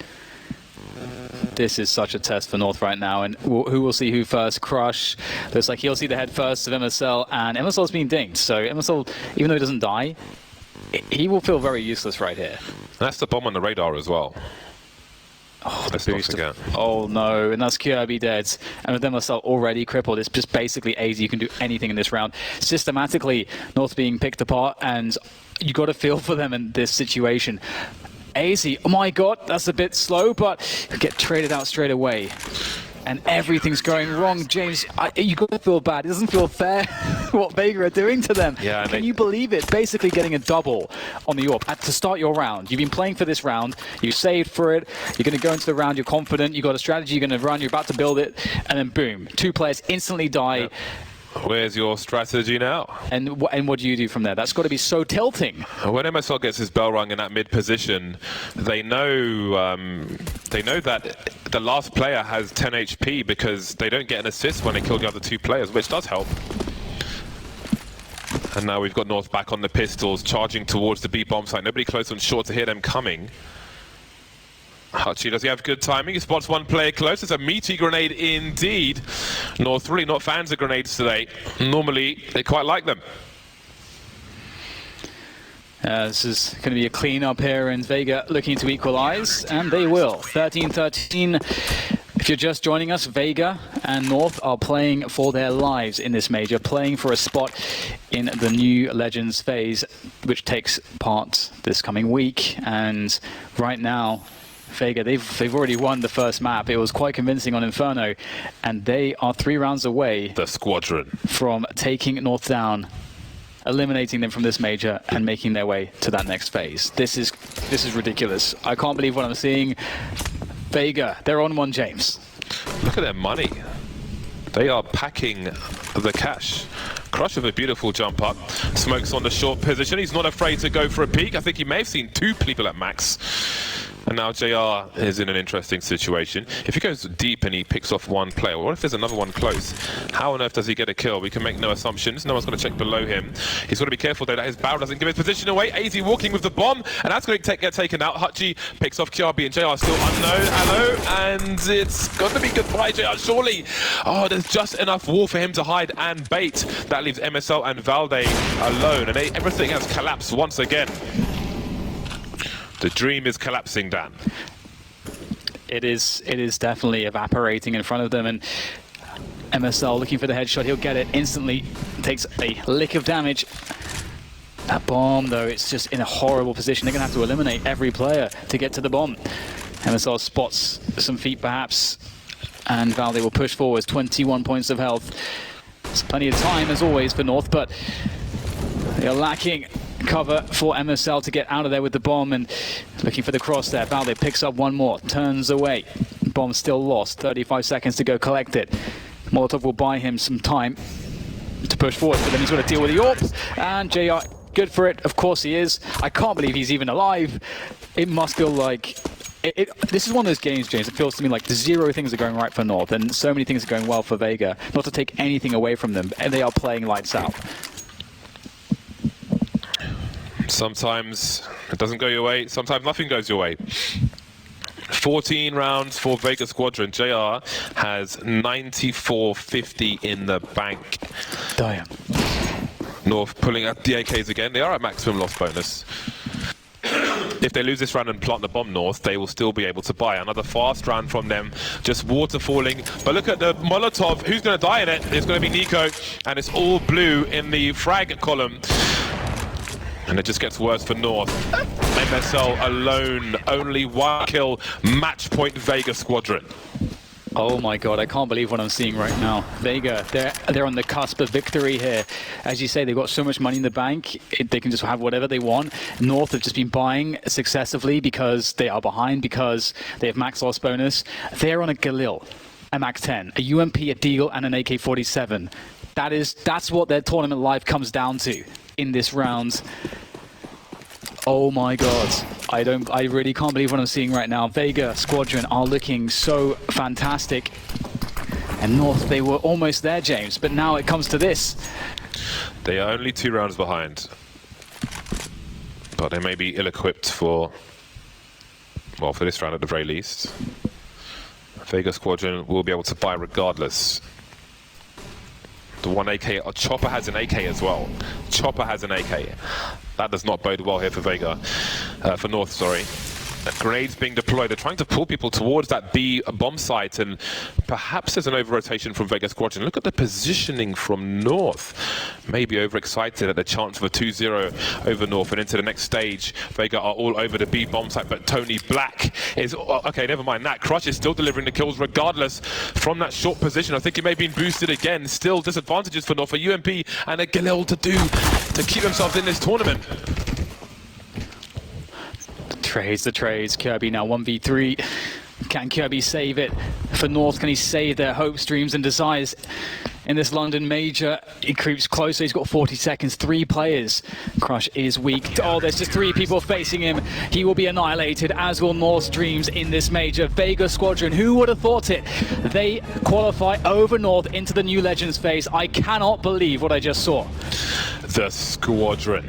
This is such a test for North right now, and who will see who first? Crush looks like he'll see the head first of MSL, and MSL's being dinged, so MSL, even though he doesn't die, he will feel very useless right here.
That's the bomb on the radar as well.
Oh,
let's not forget.
Oh no, and that's Kirby dead. And with MSL already crippled, it's just basically easy. You can do anything in this round. Systematically, North being picked apart, and you got to feel for them in this situation. AZ, oh my god, that's a bit slow, but get traded out straight away. And everything's going wrong, James. You got to feel bad. It doesn't feel fair what Vega are doing to them.
Yeah,
Can you believe it? Basically getting a double on the AWP to start your round. You've been playing for this round. You saved for it. You're going to go into the round. You're confident. You've got a strategy. You're going to run. You're about to build it. And then boom, 2 players instantly die.
Yep. Where's your strategy now?
And what do you do from there? That's got to be so tilting.
When MSL gets his bell rung in that mid position, they know that the last player has 10 HP because they don't get an assist when they kill the other 2 players, which does help. And now we've got North back on the pistols, charging towards the B bomb site. Nobody close and short to hear them coming. Hachi, does he have good timing? He spots one player close. It's a meaty grenade indeed. North really not fans of grenades today. Normally, they quite like them.
This is going to be a clean up here, and Vega looking to equalize, and they will. 13-13. If you're just joining us, Vega and North are playing for their lives in this major, playing for a spot in the new Legends phase, which takes part this coming week. And right now, Vega, they've already won the first map. It was quite convincing on Inferno, and they are 3 rounds away.
The squadron
From taking North down, eliminating them from this major, and making their way to that next phase. This is ridiculous. I can't believe what I'm seeing. Vega, they're on one, James.
Look at their money. They are packing the cash. Crush with a beautiful jump up. Smokes on the short position. He's not afraid to go for a peek. I think he may have seen 2 people at max. And now JR is in an interesting situation. If he goes deep and he picks off one player, what if there's another one close? How on earth does he get a kill? We can make no assumptions. No one's going to check below him. He's got to be careful though that his barrel doesn't give his position away. AZ walking with the bomb, and that's going to get taken out. Hachi picks off Kiabi, and JR still unknown. Hello, and it's going to be goodbye, JR, surely. Oh, there's just enough wall for him to hide and bait. That leaves MSL and Valde alone, and everything has collapsed once again. The dream is collapsing, Dan.
It is definitely evaporating in front of them, and MSL looking for the headshot. He'll get it instantly. Takes a lick of damage. That bomb, though, it's just in a horrible position. They're going to have to eliminate every player to get to the bomb. MSL spots some feet, perhaps, and Valde will push forwards. 21 points of health. There's plenty of time, as always, for North, but they are lacking cover for MSL to get out of there with the bomb, and looking for the cross there. Valde picks up one more, turns away. Bomb still lost. 35 seconds to go collect it. Molotov will buy him some time to push forward, but then he's got to deal with the AWP, and JR good for it. Of course he is. I can't believe he's even alive. It must feel like this is one of those games, James, it feels to me like 0 things are going right for North, and so many things are going well for Vega. Not to take anything away from them, and they are playing lights out.
Sometimes it doesn't go your way, sometimes nothing goes your way. 14 rounds for Vega Squadron. JR has 94.50 in the bank.
Damn.
North pulling out the AKs again. They are at maximum loss bonus. If they lose this round and plant the bomb North, they will still be able to buy. Another fast round from them, just water falling. But look at the Molotov. Who's going to die in it? It's going to be Nico, and it's all blue in the frag column. And it just gets worse for North. MSL alone, only 1 kill, match point Vega Squadron.
Oh my god, I can't believe what I'm seeing right now. Vega, they're on the cusp of victory here. As you say, they've got so much money in the bank, they can just have whatever they want. North have just been buying successively because they are behind, because they have max loss bonus. They're on a Galil, a Mac 10, a UMP, a Deagle, and an AK-47. That's what their tournament life comes down to in this round. Oh my god, I really can't believe what I'm seeing right now. Vega Squadron are looking so fantastic, and North, they were almost there, James, but now it comes to this.
They are only 2 rounds behind, but they may be ill-equipped for, well, for this round at the very least. Vega Squadron will be able to buy regardless. The 1 AK, Chopper has an AK as well. Chopper has an AK. That does not bode well here for Vega, for North, sorry. Grenades being deployed. They're trying to pull people towards that B bomb site, and perhaps there's an over-rotation from Vega Squadron. Look at the positioning from North. Maybe overexcited at the chance of a 2-0 over North and into the next stage. Vega are all over the B bomb site, but Tony Black is... Okay, never mind that. Crush is still delivering the kills regardless from that short position. I think he may have been boosted again. Still disadvantages for North. A UMP and a Galil to do to keep themselves in this tournament.
The trades. Kirby now 1v3. Can Kirby save it for North? Can he save their hopes, dreams, and desires in this London major? He creeps closer. He's got 40 seconds. 3 players. Crush is weak. Oh, there's just 3 people facing him. He will be annihilated, as will North's dreams in this major. Vega Squadron, who would have thought it? They qualify over North into the new Legends phase. I cannot believe what I just saw.
the squadron.